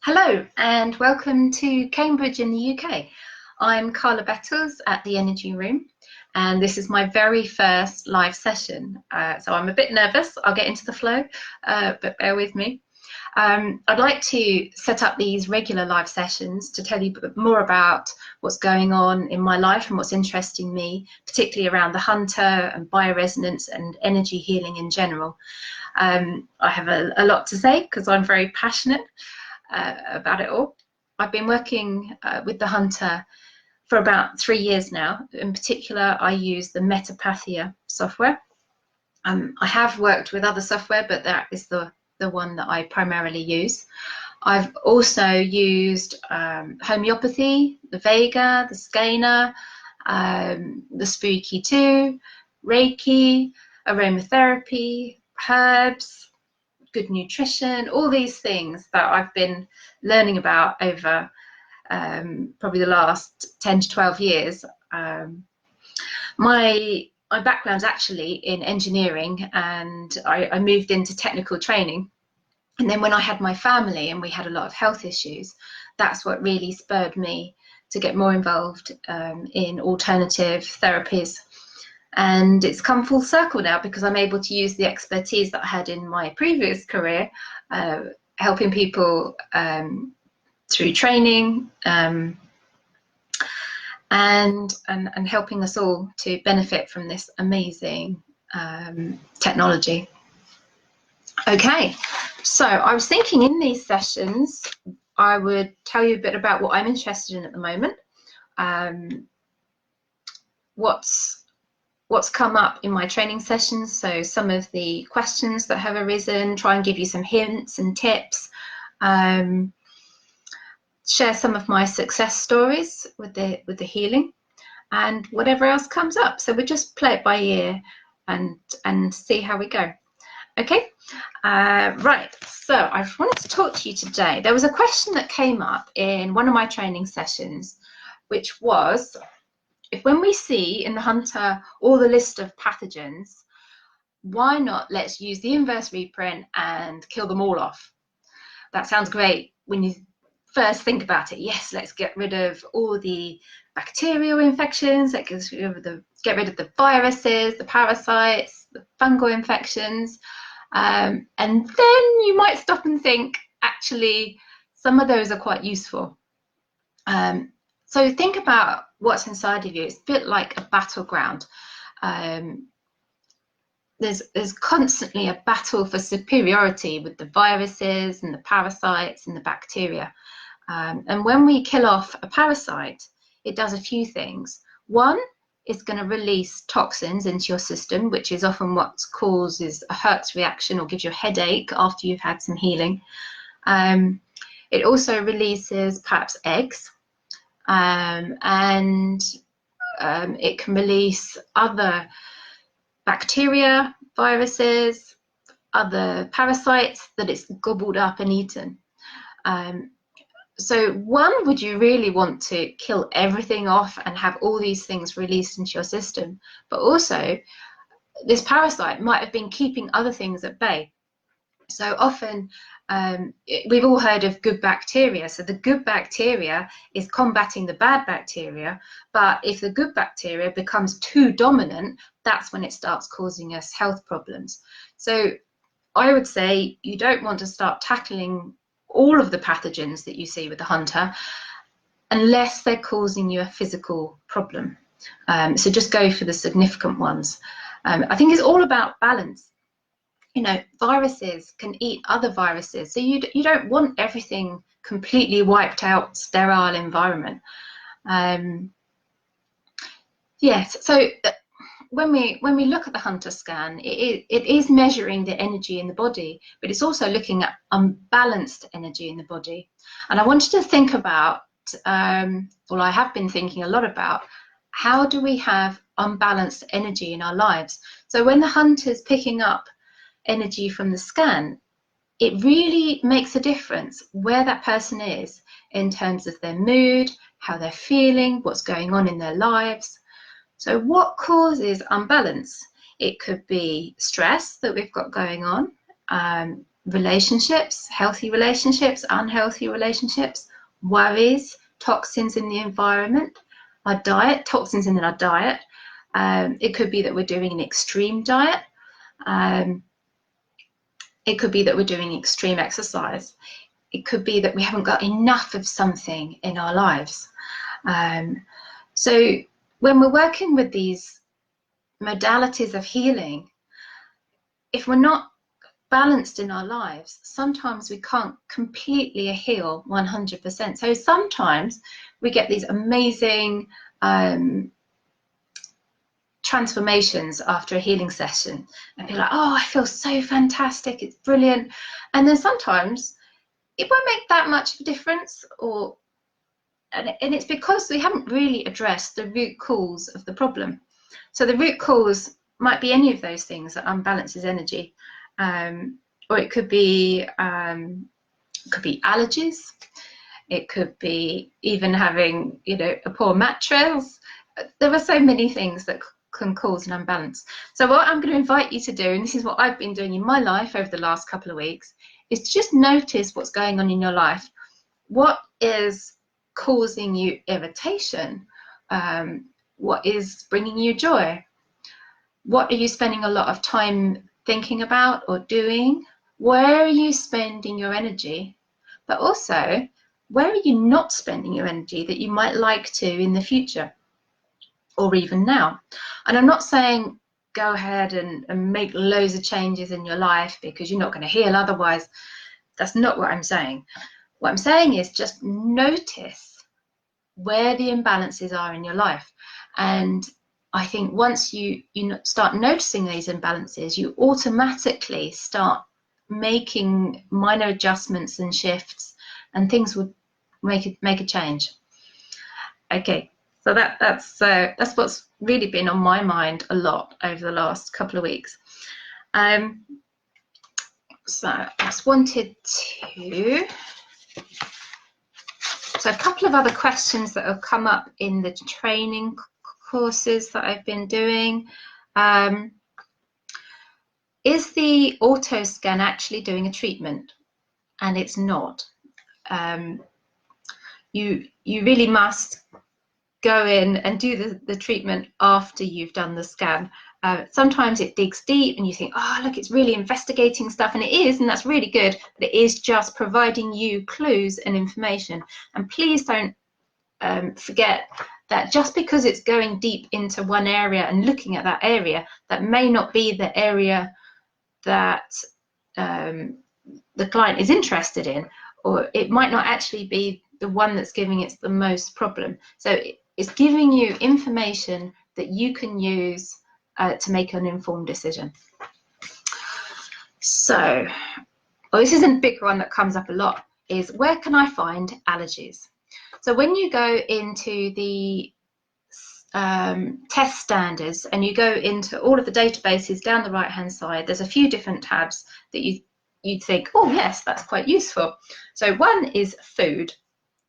Hello and welcome to Cambridge in the UK. I'm Carla Bettles at the Energy Room, and this is my very first live session. So I'm a bit nervous. I'll get into the flow, but bear with me. I'd like to set up these regular live sessions to tell you more about what's going on in my life and what's interesting me, particularly around the hunter and bioresonance and energy healing in general. I have a lot to say because I'm very passionate about it all. I've been working with the hunter for about 3 years now. In particular, I use the Metatron software. I have worked with other software, but that is the one that I primarily use. I've also used homeopathy, the Vega, the Skeina, the Spooky 2, Reiki, aromatherapy, herbs, good nutrition, all these things that I've been learning about over probably the last 10 to 12 years. My background's actually in engineering, and I moved into technical training. And then when I had my family and we had a lot of health issues, that's what really spurred me to get more involved in alternative therapies. And it's come full circle now because I'm able to use the expertise that I had in my previous career, helping people through training and helping us all to benefit from this amazing technology. Okay, so I was thinking in these sessions I would tell you a bit about what I'm interested in at the moment, what's come up in my training sessions, so some of the questions that have arisen, try and give you some hints and tips, share some of my success stories with the healing, and whatever else comes up. So we'll just play it by ear and see how we go. Okay, right, so I wanted to talk to you today. There was a question that came up in one of my training sessions, which was, if when we see in the hunter all the list of pathogens, why not let's use the inverse reprint and kill them all off? That sounds great when you first think about it. Yes, let's get rid of all the bacterial infections, let's get rid of the viruses, the parasites, the fungal infections. And then you might stop and think, actually, some of those are quite useful. So think about what's inside of you. It's a bit like a battleground. There's constantly a battle for superiority with the viruses and the parasites and the bacteria. And when we kill off a parasite, it does a few things. One, it's going to release toxins into your system, which is often what causes a Hertz reaction or gives you a headache after you've had some healing. It also releases perhaps eggs. And it can release other bacteria, viruses, other parasites that it's gobbled up and eaten. So one, would you really want to kill everything off and have all these things released into your system? But also, this parasite might have been keeping other things at bay. So often, we've all heard of good bacteria. So the good bacteria is combating the bad bacteria. But if the good bacteria becomes too dominant, that's when it starts causing us health problems. So I would say you don't want to start tackling all of the pathogens that you see with the hunter unless they're causing you a physical problem. So just go for the significant ones. I think it's all about balance. You know, viruses can eat other viruses, so you don't want everything completely wiped out, sterile environment. Yes, so when we look at the hunter scan, it is measuring the energy in the body, but it's also looking at unbalanced energy in the body. And I wanted to think about, well, I have been thinking a lot about, how do we have unbalanced energy in our lives? So when the hunter's picking up energy from the scan, it really makes a difference where that person is in terms of their mood, how they're feeling, what's going on in their lives. So what causes unbalance? It could be stress that we've got going on. relationships, healthy relationships, unhealthy relationships, worries, toxins in the environment, our diet, toxins in our diet. It could be that we're doing an extreme diet. It could be that we're doing extreme exercise. It could be that we haven't got enough of something in our lives. So when we're working with these modalities of healing, if we're not balanced in our lives, sometimes we can't completely heal 100%. So sometimes we get these amazing transformations after a healing session and be like, oh, I feel so fantastic, it's brilliant. And then sometimes it won't make that much of a difference, and it's because we haven't really addressed the root cause of the problem. So the root cause might be any of those things that unbalances energy, or it could be allergies. It could be even having, a poor mattress. There are so many things that can cause an unbalance. So what I'm going to invite you to do, and this is what I've been doing in my life over the last couple of weeks, is to just notice what's going on in your life. What is causing you irritation? What is bringing you joy? What are you spending a lot of time thinking about or doing? Where are you spending your energy? But also, where are you not spending your energy that you might like to in the future or even now? And I'm not saying go ahead and make loads of changes in your life because you're not going to heal otherwise. That's not what I'm saying. What I'm saying is just notice where the imbalances are in your life. And I think once you start noticing these imbalances, you automatically start making minor adjustments and shifts, and things would make a change. Okay, so that's what's really been on my mind a lot over the last couple of weeks. So I just wanted to. So a couple of other questions that have come up in the training courses that I've been doing. Is the auto scan actually doing a treatment? And it's not. You really must go in and do the treatment after you've done the scan. Sometimes it digs deep and you think, oh, look, it's really investigating stuff, and it is, and that's really good, but it is just providing you clues and information. And please don't forget that just because it's going deep into one area and looking at that area, that may not be the area that the client is interested in, or it might not actually be the one that's giving it the most problem. So it's giving you information that you can use to make an informed decision. So, this is a big one that comes up a lot, is where can I find allergies? So when you go into the test standards and you go into all of the databases down the right hand side, there's a few different tabs that you'd think, oh yes, that's quite useful. So one is food.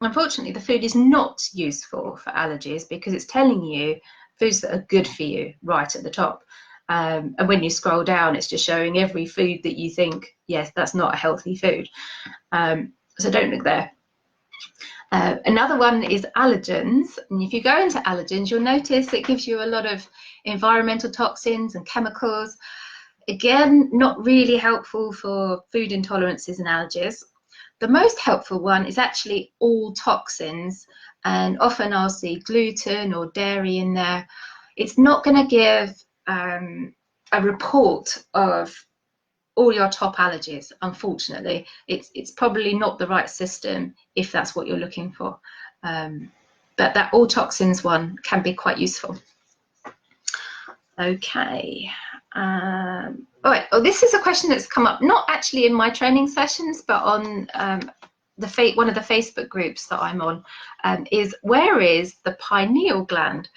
Unfortunately, the food is not useful for allergies because it's telling you foods that are good for you right at the top. And when you scroll down, it's just showing every food that you think, yes, that's not a healthy food. So don't look there. Another one is allergens. And if you go into allergens, you'll notice it gives you a lot of environmental toxins and chemicals. Again, not really helpful for food intolerances and allergies. The most helpful one is actually all toxins, and often I'll see gluten or dairy in there. It's not going to give a report of all your top allergies, unfortunately. It's probably not the right system if that's what you're looking for. But that all toxins one can be quite useful. Okay. All right. Oh, this is a question that's come up, not actually in my training sessions, but on one of the Facebook groups that I'm on, is where is the pineal gland?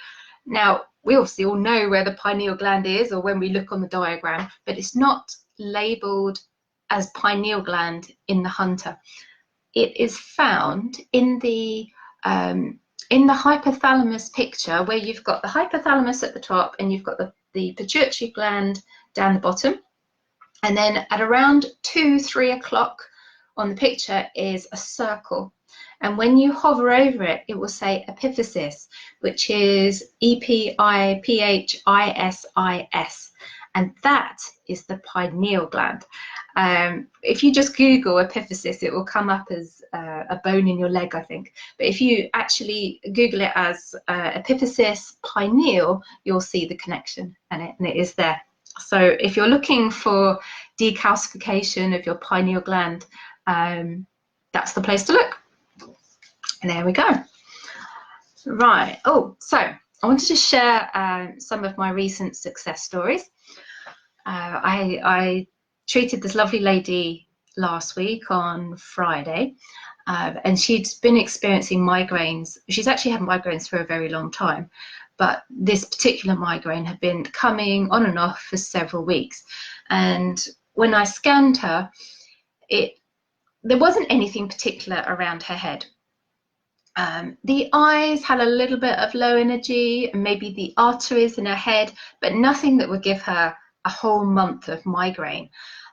Now, we obviously all know where the pineal gland is, or when we look on the diagram, but it's not labeled as pineal gland in the Hunter. It is found in the hypothalamus picture, where you've got the hypothalamus at the top and you've got the pituitary gland down the bottom. And then at around 2-3 o'clock on the picture is a circle. And when you hover over it, it will say epiphysis, which is EPIPHISIS. And that is the pineal gland. If you just Google epiphysis, it will come up as a bone in your leg, I think. But if you actually Google it as epiphysis pineal, you'll see the connection, and it is there. So if you're looking for decalcification of your pineal gland, that's the place to look. And there we go. Right. Oh, so I wanted to share some of my recent success stories. I treated this lovely lady last week on Friday, and she'd been experiencing migraines. She's actually had migraines for a very long time, but this particular migraine had been coming on and off for several weeks. And when I scanned her, there wasn't anything particular around her head. The eyes had a little bit of low energy, and maybe the arteries in her head, but nothing that would give her a whole month of migraine.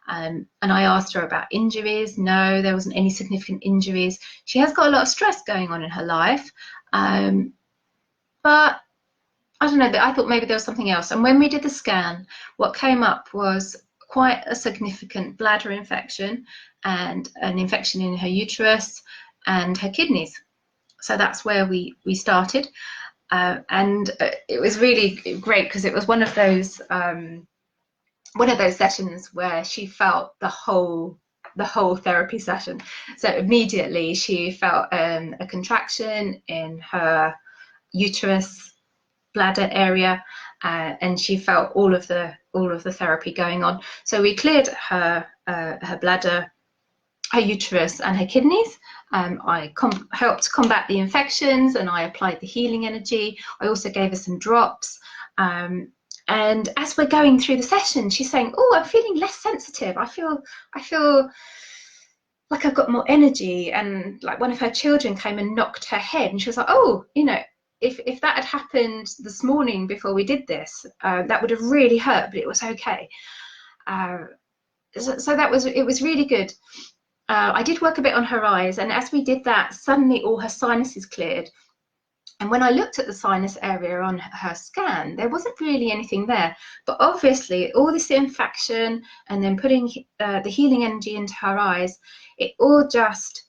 And I asked her about injuries. No, there wasn't any significant injuries. She has got a lot of stress going on in her life, but I don't know, I thought maybe there was something else. And when we did the scan, what came up was quite a significant bladder infection and an infection in her uterus and her kidneys. So that's where we started, and it was really great because it was one of those sessions where she felt the whole therapy session. So immediately she felt a contraction in her uterus, bladder area, and she felt all of the therapy going on. So we cleared her bladder, her uterus, and her kidneys. I helped combat the infections, and I applied the healing energy. I also gave her some drops. And as we're going through the session, she's saying, "Oh, I'm feeling less sensitive. I feel like I've got more energy." And like one of her children came and knocked her head, and she was like, "Oh, you know, if that had happened this morning before we did this, that would have really hurt, but it was okay." So it was really good. I did work a bit on her eyes, and as we did that, suddenly all her sinuses cleared. And when I looked at the sinus area on her scan, there wasn't really anything there. But obviously, all this infection and then putting the healing energy into her eyes, it all just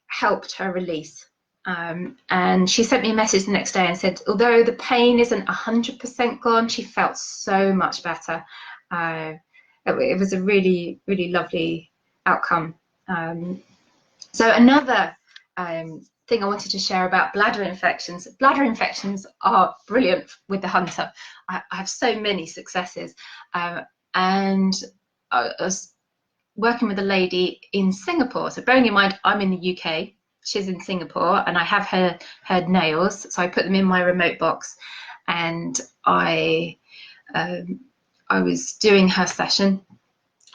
helped her release. And she sent me a message the next day and said, although the pain isn't 100% gone, she felt so much better. It was a really, really lovely outcome. So another thing I wanted to share about bladder infections. Bladder infections are brilliant with the hunter. I have so many successes. And I was working with a lady in Singapore. So bearing in mind, I'm in the UK, she's in Singapore, and I have her nails. So I put them in my remote box, and I was doing her session,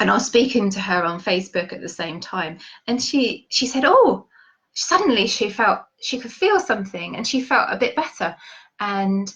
and I was speaking to her on Facebook at the same time. And she said, "Oh, suddenly she felt she could feel something, and she felt a bit better." And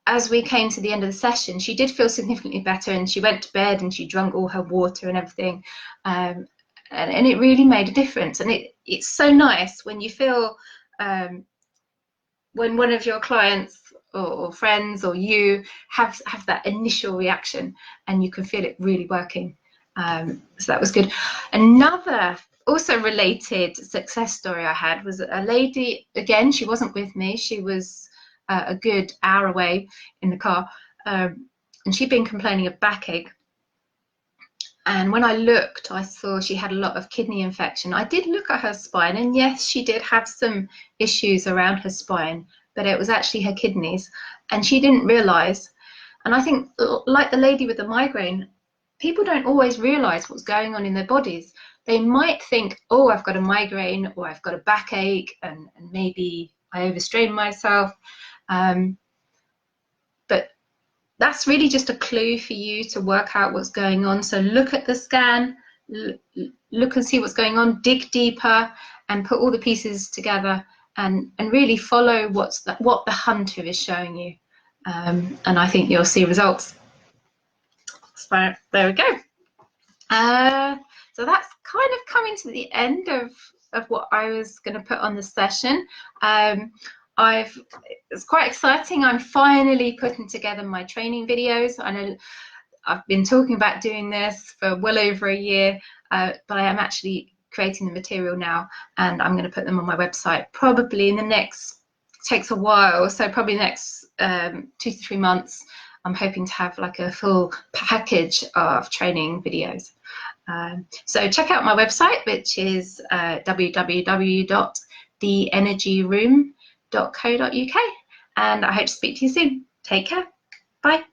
as we came to the end of the session, she did feel significantly better, and she went to bed and she drank all her water and everything. And it really made a difference. And it's so nice when you feel, when one of your clients or friends or you have that initial reaction, and you can feel it really working. So that was good. Another also related success story I had was a lady, again, she wasn't with me, she was a good hour away in the car, and she'd been complaining of backache. And when I looked, I saw she had a lot of kidney infection. I did look at her spine, and yes, she did have some issues around her spine, but it was actually her kidneys, and she didn't realise. And I think, like the lady with the migraine, people don't always realise what's going on in their bodies. They might think, "Oh, I've got a migraine, or I've got a backache, and maybe I overstrain myself." But that's really just a clue for you to work out what's going on. So look at the scan, look and see what's going on, dig deeper, and put all the pieces together, and really follow what the hunter is showing you. And I think you'll see results. So there we go. So that's kind of coming to the end of what I was going to put on the session. It's quite exciting. I'm finally putting together my training videos. I know I've been talking about doing this for well over a year, but I am actually creating the material now, and I'm going to put them on my website probably in the next, takes a while, so probably the next 2 to 3 months. I'm hoping to have like a full package of training videos. So check out my website, which is www.theenergyroom.co.uk, and I hope to speak to you soon. Take care. Bye.